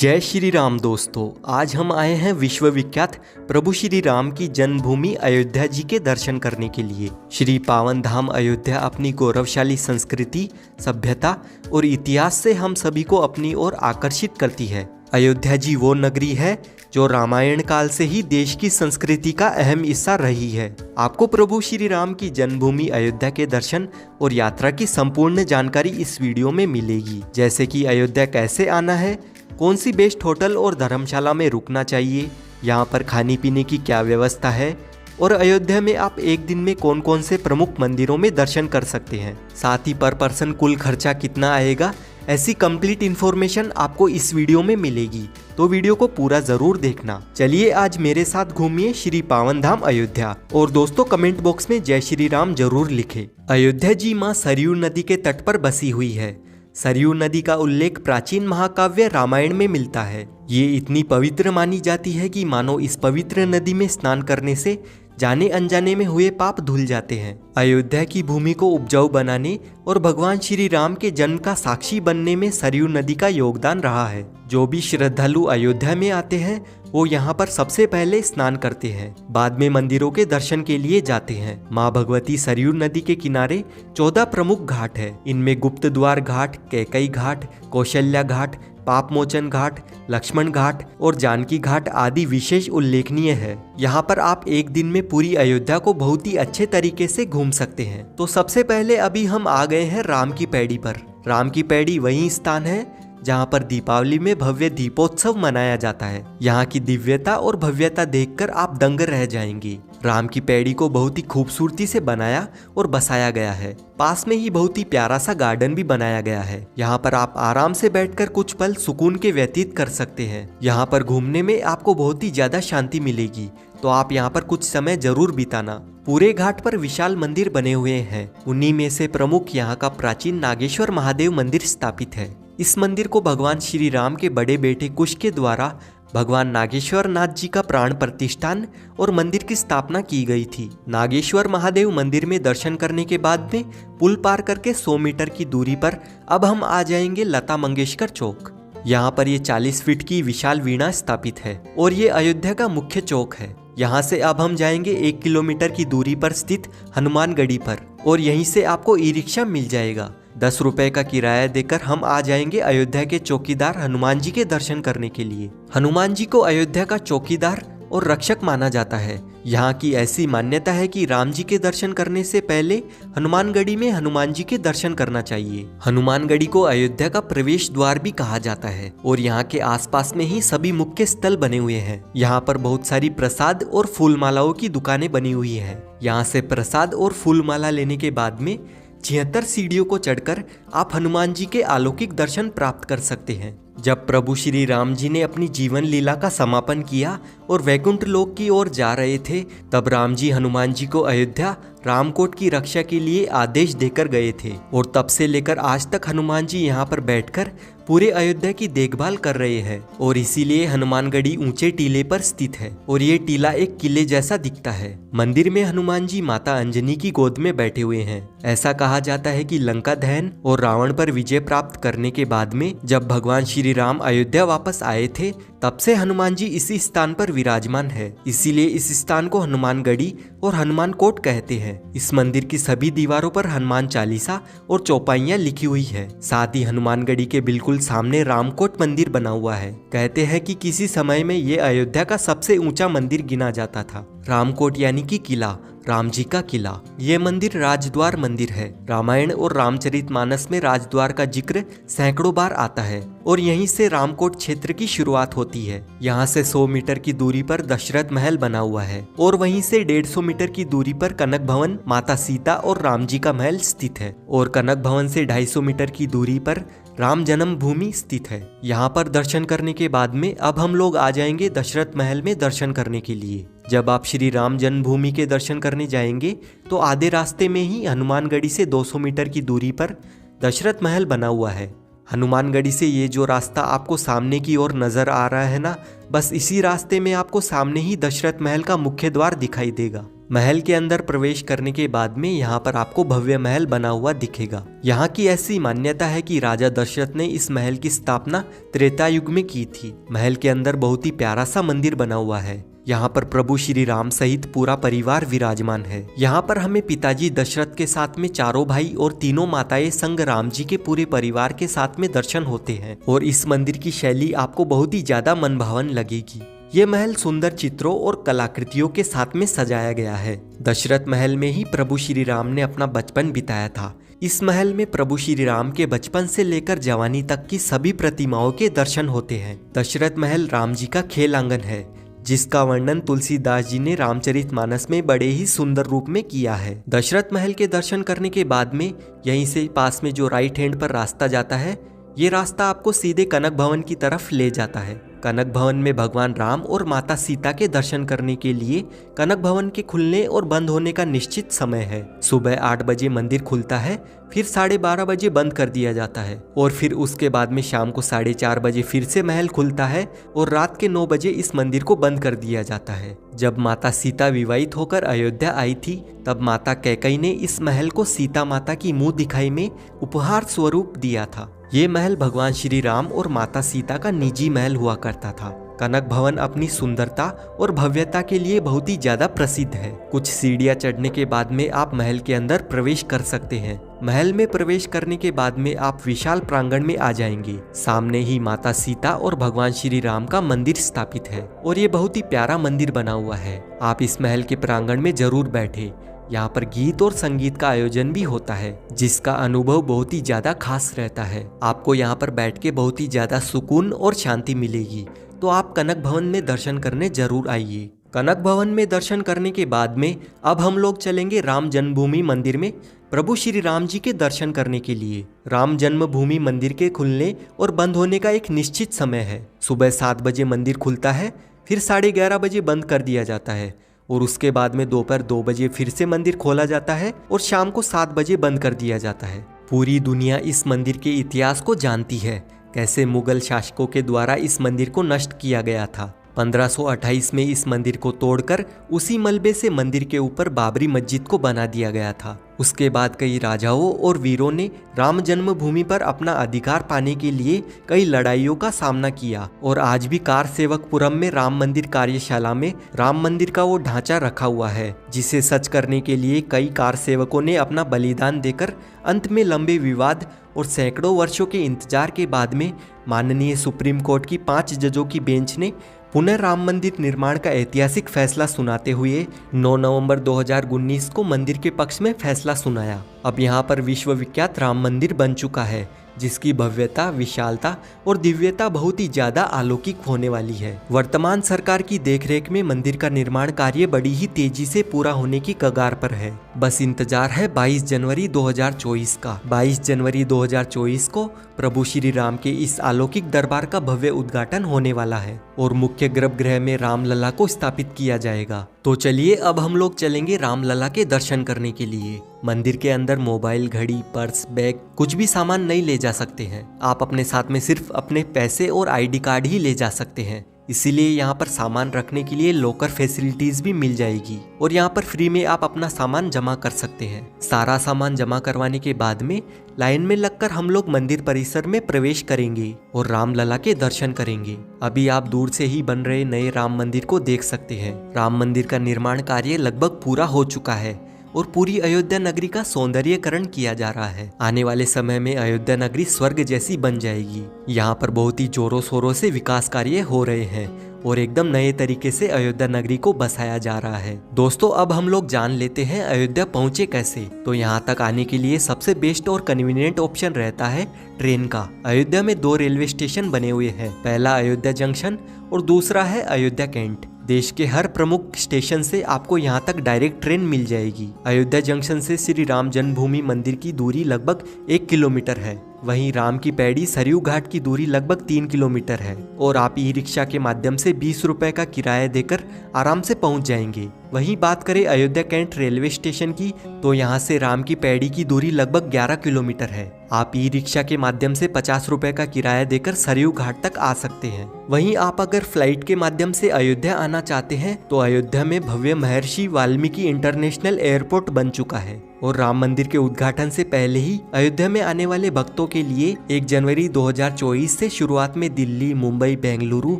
जय श्री राम दोस्तों, आज हम आए हैं विश्व विख्यात प्रभु श्री राम की जन्मभूमि अयोध्या जी के दर्शन करने के लिए। श्री पावन धाम अयोध्या अपनी गौरवशाली संस्कृति, सभ्यता और इतिहास से हम सभी को अपनी ओर आकर्षित करती है। अयोध्या जी वो नगरी है जो रामायण काल से ही देश की संस्कृति का अहम हिस्सा रही है। आपको प्रभु श्री राम की जन्मभूमि अयोध्या के दर्शन और यात्रा की संपूर्ण जानकारी इस वीडियो में मिलेगी, जैसे कि अयोध्या कैसे आना है, कौन सी बेस्ट होटल और धर्मशाला में रुकना चाहिए, यहाँ पर खाने पीने की क्या व्यवस्था है और अयोध्या में आप एक दिन में कौन कौन से प्रमुख मंदिरों में दर्शन कर सकते हैं। साथ ही पर पर्सन कुल खर्चा कितना आएगा, ऐसी कंप्लीट इन्फॉर्मेशन आपको इस वीडियो में मिलेगी, तो वीडियो को पूरा जरूर देखना। चलिए आज मेरे साथ घूमिए श्री पावन धाम अयोध्या। और दोस्तों कमेंट बॉक्स में जय श्री राम जरूर लिखें। अयोध्या जी माँ सरयू नदी के तट पर बसी हुई है। सरयू नदी का उल्लेख प्राचीन महाकाव्य रामायण में मिलता है। ये इतनी पवित्र मानी जाती है कि मानो इस पवित्र नदी में स्नान करने से जाने अनजाने में हुए पाप धुल जाते हैं। अयोध्या की भूमि को उपजाऊ बनाने और भगवान श्री राम के जन्म का साक्षी बनने में सरयू नदी का योगदान रहा है। जो भी श्रद्धालु अयोध्या में आते हैं वो यहाँ पर सबसे पहले स्नान करते हैं, बाद में मंदिरों के दर्शन के लिए जाते हैं। माँ भगवती सरयू नदी के किनारे 14 प्रमुख घाट है। इनमें गुप्त द्वार घाट, कैकई घाट, कौशल्या घाट, पापमोचन घाट, लक्ष्मण घाट और जानकी घाट आदि विशेष उल्लेखनीय है। यहाँ पर आप एक दिन में पूरी अयोध्या को बहुत ही अच्छे तरीके से घूम सकते हैं। तो सबसे पहले अभी हम आ गए हैं राम की पैड़ी पर। राम की पैड़ी वही स्थान है जहाँ पर दीपावली में भव्य दीपोत्सव मनाया जाता है। यहाँ की दिव्यता और भव्यता देखकर आप दंग रह जाएंगे। राम की पैड़ी को बहुत ही खूबसूरती से बनाया और बसाया गया है। पास में ही बहुत ही प्यारा सा गार्डन भी बनाया गया है। यहाँ पर आप आराम से बैठकर कुछ पल सुकून के व्यतीत कर सकते हैं। यहाँ पर घूमने में आपको बहुत ही ज्यादा शांति मिलेगी, तो आप यहाँ पर कुछ समय जरूर बिताना। पूरे घाट पर विशाल मंदिर बने हुए हैं। उन्हीं में से प्रमुख यहाँ का प्राचीन नागेश्वर महादेव मंदिर स्थापित है। इस मंदिर को भगवान श्री राम के बड़े बेटे कुश के द्वारा भगवान नागेश्वर नाथ जी का प्राण प्रतिष्ठान और मंदिर की स्थापना की गई थी। नागेश्वर महादेव मंदिर में दर्शन करने के बाद में पुल पार करके 100 मीटर की दूरी पर अब हम आ जाएंगे लता मंगेशकर चौक। यहाँ पर ये 40 फीट की विशाल वीणा स्थापित है और ये अयोध्या का मुख्य चौक है। यहाँ से अब हम जाएंगे 1 किलोमीटर की दूरी पर स्थित हनुमानगढ़ी पर और यहीं से आपको ई रिक्शा मिल जाएगा। 10 रुपए का किराया देकर हम आ जाएंगे अयोध्या के चौकीदार हनुमान जी के दर्शन करने के लिए। हनुमान जी को अयोध्या का चौकीदार और रक्षक माना जाता है। यहाँ की ऐसी मान्यता है कि राम जी के दर्शन करने से पहले हनुमानगढ़ी में हनुमान जी के दर्शन करना चाहिए। हनुमानगढ़ी को अयोध्या का प्रवेश द्वार भी कहा जाता है और यहाँ के आसपास में ही सभी मुख्य स्थल बने हुए हैं। यहाँ पर बहुत सारी प्रसाद और फूल मालाओं की दुकानें बनी हुई है। यहाँ से प्रसाद और फूल माला लेने के बाद में 76 सीढ़ियों को चढ़कर आप हनुमान जी के अलौकिक दर्शन प्राप्त कर सकते हैं। जब प्रभु श्री राम जी ने अपनी जीवन लीला का समापन किया और वैकुंठ लोक की ओर जा रहे थे, तब राम जी हनुमान जी को अयोध्या रामकोट की रक्षा के लिए आदेश देकर गए थे और तब से लेकर आज तक हनुमान जी यहाँ पर बैठकर पूरे अयोध्या की देखभाल कर रहे हैं। और इसीलिए हनुमानगढ़ी ऊंचे टीले पर स्थित है और ये टीला एक किले जैसा दिखता है। मंदिर में हनुमान जी माता अंजनी की गोद में बैठे हुए हैं। ऐसा कहा जाता है कि लंका दहन और रावण पर विजय प्राप्त करने के बाद में जब भगवान श्री राम अयोध्या वापस आए थे, तब से हनुमान जी इसी स्थान पर विराजमान है। इसीलिए इस स्थान को हनुमानगढ़ी और हनुमान कोट कहते हैं। इस मंदिर की सभी दीवारों पर हनुमान चालीसा और चौपाइयां लिखी हुई है। साथ ही हनुमानगढ़ी के बिल्कुल सामने रामकोट मंदिर बना हुआ है। कहते हैं कि किसी समय में ये अयोध्या का सबसे ऊंचा मंदिर गिना जाता था। रामकोट यानी कि किला, राम जी का किला। ये मंदिर राजद्वार मंदिर है। रामायण और रामचरितमानस में राजद्वार का जिक्र सैकड़ों बार आता है और यहीं से रामकोट क्षेत्र की शुरुआत होती है। यहाँ से 100 मीटर की दूरी पर दशरथ महल बना हुआ है और वहीं से 150 मीटर की दूरी पर कनक भवन, माता सीता और राम जी का महल स्थित है और कनक भवन से 250 मीटर की दूरी पर राम जन्म भूमि स्थित है। यहाँ पर दर्शन करने के बाद में अब हम लोग आ जाएंगे दशरथ महल में दर्शन करने के लिए। जब आप श्री राम जन्मभूमि के दर्शन करने जाएंगे तो आधे रास्ते में ही हनुमानगढ़ी से 200 मीटर की दूरी पर दशरथ महल बना हुआ है। हनुमानगढ़ी से ये जो रास्ता आपको सामने की ओर नजर आ रहा है ना, बस इसी रास्ते में आपको सामने ही दशरथ महल का मुख्य द्वार दिखाई देगा। महल के अंदर प्रवेश करने के बाद में यहाँ पर आपको भव्य महल बना हुआ दिखेगा। यहाँ की ऐसी मान्यता है कि राजा दशरथ ने इस महल की स्थापना त्रेता युग में की थी। महल के अंदर बहुत ही प्यारा सा मंदिर बना हुआ है। यहाँ पर प्रभु श्री राम सहित पूरा परिवार विराजमान है। यहाँ पर हमें पिताजी दशरथ के साथ में चारों भाई और तीनों माताएं संग राम जी के पूरे परिवार के साथ में दर्शन होते हैं और इस मंदिर की शैली आपको बहुत ही ज्यादा मनभावन लगेगी। ये महल सुंदर चित्रों और कलाकृतियों के साथ में सजाया गया है। दशरथ महल में ही प्रभु श्री राम ने अपना बचपन बिताया था। इस महल में प्रभु श्री राम के बचपन से लेकर जवानी तक की सभी प्रतिमाओं के दर्शन होते हैं। दशरथ महल राम जी का खेल आंगन है, जिसका वर्णन तुलसीदास जी ने रामचरितमानस में बड़े ही सुंदर रूप में किया है। दशरथ महल के दर्शन करने के बाद में यहीं से पास में जो राइट हैंड पर रास्ता जाता है, ये रास्ता आपको सीधे कनक भवन की तरफ ले जाता है। कनक भवन में भगवान राम और माता सीता के दर्शन करने के लिए कनक भवन के खुलने और बंद होने का निश्चित समय है। सुबह 8 बजे मंदिर खुलता है, फिर 12:30 बजे बंद कर दिया जाता है और फिर उसके बाद में शाम को 4:30 बजे फिर से महल खुलता है और रात के 9 बजे इस मंदिर को बंद कर दिया जाता है। जब माता सीता विवाहित होकर अयोध्या आई थी, तब माता कैकेयी ने इस महल को सीता माता की मुंह दिखाई में उपहार स्वरूप दिया था। ये महल भगवान श्री राम और माता सीता का निजी महल हुआ करता था। कनक भवन अपनी सुंदरता और भव्यता के लिए बहुत ही ज्यादा प्रसिद्ध है। कुछ सीढ़ियां चढ़ने के बाद में आप महल के अंदर प्रवेश कर सकते हैं। महल में प्रवेश करने के बाद में आप विशाल प्रांगण में आ जाएंगे। सामने ही माता सीता और भगवान श्री राम का मंदिर स्थापित है और ये बहुत ही प्यारा मंदिर बना हुआ है। आप इस महल के प्रांगण में जरूर बैठे। यहाँ पर गीत और संगीत का आयोजन भी होता है, जिसका अनुभव बहुत ही ज्यादा खास रहता है। आपको यहाँ पर बैठ के बहुत ही ज्यादा सुकून और शांति मिलेगी। तो आप कनक भवन में दर्शन करने जरूर आइए। कनक भवन में दर्शन करने के बाद में अब हम लोग चलेंगे राम जन्मभूमि मंदिर में प्रभु श्री राम जी के दर्शन करने के लिए। राम जन्मभूमि मंदिर के खुलने और बंद होने का एक निश्चित समय है। सुबह 7 बजे मंदिर खुलता है, फिर 11:30 बजे बंद कर दिया जाता है और उसके बाद में दोपहर 2 बजे फिर से मंदिर खोला जाता है और शाम को 7 बजे बंद कर दिया जाता है। पूरी दुनिया इस मंदिर के इतिहास को जानती है, कैसे मुगल शासकों के द्वारा इस मंदिर को नष्ट किया गया था। 1528 में इस मंदिर को तोड़कर उसी मलबे से मंदिर के ऊपर बाबरी मस्जिद को बना दिया गया था। उसके बाद कई राजाओं और वीरों ने राम जन्मभूमि पर अपना अधिकार पाने के लिए कई लड़ाइयों का सामना किया और आज भी कार सेवकपुरम में राम मंदिर कार्यशाला में राम मंदिर का वो ढांचा रखा हुआ है, जिसे सच करने के लिए कई कार सेवकों ने अपना बलिदान देकर अंत में लंबे विवाद और सैकड़ों वर्षों के इंतजार के बाद में माननीय सुप्रीम कोर्ट की 5 जजों की बेंच ने पुनः राम मंदिर निर्माण का ऐतिहासिक फैसला सुनाते हुए 9 नवंबर 2019 को मंदिर के पक्ष में फैसला सुनाया। अब यहाँ पर विश्व विख्यात राम मंदिर बन चुका है, जिसकी भव्यता, विशालता और दिव्यता बहुत ही ज्यादा अलौकिक होने वाली है। वर्तमान सरकार की देखरेख में मंदिर का निर्माण कार्य बड़ी ही तेजी से पूरा होने की कगार पर है। बस इंतजार है 22 जनवरी 2024 का। 22 जनवरी 2024 को प्रभु श्री राम के इस अलौकिक दरबार का भव्य उद्घाटन होने वाला है और मुख्य गर्भगृह में रामलला को स्थापित किया जाएगा। तो चलिए अब हम लोग चलेंगे रामलला के दर्शन करने के लिए। मंदिर के अंदर मोबाइल, घड़ी, पर्स, बैग कुछ भी सामान नहीं ले जा सकते हैं। आप अपने साथ में सिर्फ अपने पैसे और आईडी कार्ड ही ले जा सकते हैं। इसीलिए यहाँ पर सामान रखने के लिए लॉकर फैसिलिटीज भी मिल जाएगी और यहाँ पर फ्री में आप अपना सामान जमा कर सकते हैं। सारा सामान जमा करवाने के बाद में लाइन में लगकर हम लोग मंदिर परिसर में प्रवेश करेंगे और रामलला के दर्शन करेंगे। अभी आप दूर से ही बन रहे नए राम मंदिर को देख सकते हैं। राम मंदिर का निर्माण कार्य लगभग पूरा हो चुका है और पूरी अयोध्या नगरी का सौंदर्यीकरण किया जा रहा है। आने वाले समय में अयोध्या नगरी स्वर्ग जैसी बन जाएगी। यहाँ पर बहुत ही जोरों शोरों से विकास कार्य हो रहे हैं और एकदम नए तरीके से अयोध्या नगरी को बसाया जा रहा है। दोस्तों अब हम लोग जान लेते हैं अयोध्या पहुँचे कैसे। तो यहाँ तक आने के लिए सबसे बेस्ट और कन्वीनियंट ऑप्शन रहता है ट्रेन का। अयोध्या में 2 रेलवे स्टेशन बने हुए हैं। पहला अयोध्या जंक्शन और दूसरा है अयोध्या कैंट। देश के हर प्रमुख स्टेशन से आपको यहाँ तक डायरेक्ट ट्रेन मिल जाएगी। अयोध्या जंक्शन से श्री राम जन्मभूमि मंदिर की दूरी लगभग 1 किलोमीटर है। वहीं राम की पैड़ी सरयू घाट की दूरी लगभग 3 किलोमीटर है और आप ई रिक्शा के माध्यम से 20 रुपए का किराया देकर आराम से पहुंच जाएंगे। वहीं बात करें अयोध्या कैंट रेलवे स्टेशन की, तो यहाँ से राम की पैड़ी की दूरी लगभग 11 किलोमीटर है। आप ई रिक्शा के माध्यम से 50 रुपए का किराया देकर सरयू घाट तक आ सकते हैं। वहीं आप अगर फ्लाइट के माध्यम से अयोध्या आना चाहते हैं तो अयोध्या में भव्य महर्षि वाल्मीकि इंटरनेशनल एयरपोर्ट बन चुका है और राम मंदिर के उद्घाटन से पहले ही अयोध्या में आने वाले भक्तों के लिए 1 जनवरी 2024 से शुरुआत में दिल्ली, मुंबई, बेंगलुरु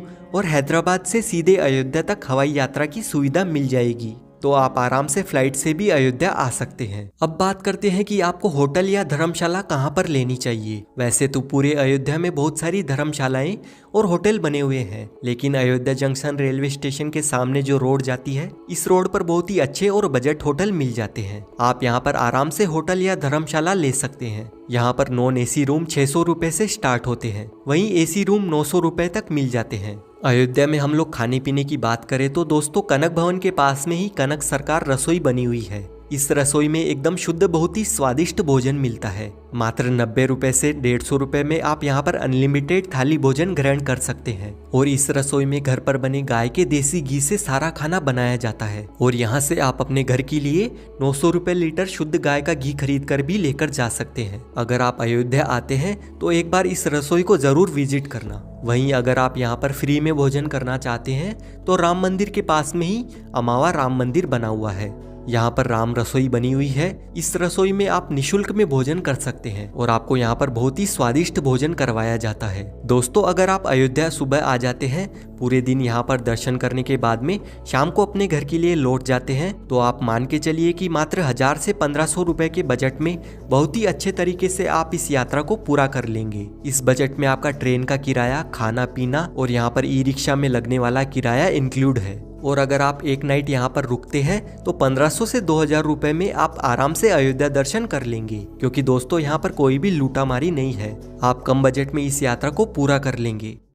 और हैदराबाद से सीधे अयोध्या तक हवाई यात्रा की सुविधा मिल जाएगी, तो आप आराम से फ्लाइट से भी अयोध्या आ सकते हैं। अब बात करते हैं कि आपको होटल या धर्मशाला कहाँ पर लेनी चाहिए। वैसे तो पूरे अयोध्या में बहुत सारी धर्मशालाएं और होटल बने हुए हैं, लेकिन अयोध्या जंक्शन रेलवे स्टेशन के सामने जो रोड जाती है, इस रोड पर बहुत ही अच्छे और बजट होटल मिल जाते हैं। आप यहाँ पर आराम से होटल या धर्मशाला ले सकते हैं। यहाँ पर नॉन एसी रूम 600 रुपए से स्टार्ट होते हैं, वहीं एसी रूम 900 रुपए तक मिल जाते हैं। अयोध्या में हम लोग खाने पीने की बात करें तो दोस्तों कनक भवन के पास में ही कनक सरकार रसोई बनी हुई है। इस रसोई में एकदम शुद्ध बहुत ही स्वादिष्ट भोजन मिलता है। मात्र 90 रुपए से 150 रुपए में आप यहाँ पर अनलिमिटेड थाली भोजन ग्रहण कर सकते हैं। और इस रसोई में घर पर बने गाय के देसी घी से सारा खाना बनाया जाता है और यहाँ से आप अपने घर के लिए 900 रुपए लीटर शुद्ध गाय का घी खरीद कर भी लेकर जा सकते हैं। अगर आप अयोध्या आते हैं तो एक बार इस रसोई को जरूर विजिट करना। वहीं अगर आप यहाँ पर फ्री में भोजन करना चाहते हैं तो राम मंदिर के पास में ही अमावा राम मंदिर बना हुआ है। यहाँ पर राम रसोई बनी हुई है। इस रसोई में आप निशुल्क में भोजन कर सकते हैं और आपको यहाँ पर बहुत ही स्वादिष्ट भोजन करवाया जाता है। दोस्तों अगर आप अयोध्या सुबह आ जाते हैं, पूरे दिन यहाँ पर दर्शन करने के बाद में शाम को अपने घर के लिए लौट जाते हैं, तो आप मान के चलिए कि मात्र 1000 से 1500 रुपए के बजट में बहुत ही अच्छे तरीके से आप इस यात्रा को पूरा कर लेंगे। इस बजट में आपका ट्रेन का किराया, खाना पीना और यहाँ पर ई रिक्शा में लगने वाला किराया इंक्लूड है। और अगर आप एक नाइट यहाँ पर रुकते हैं तो 1500 से 2000 रुपए में आप आराम से अयोध्या दर्शन कर लेंगे, क्योंकि दोस्तों यहाँ पर कोई भी लूटामारी नहीं है। आप कम बजट में इस यात्रा को पूरा कर लेंगे।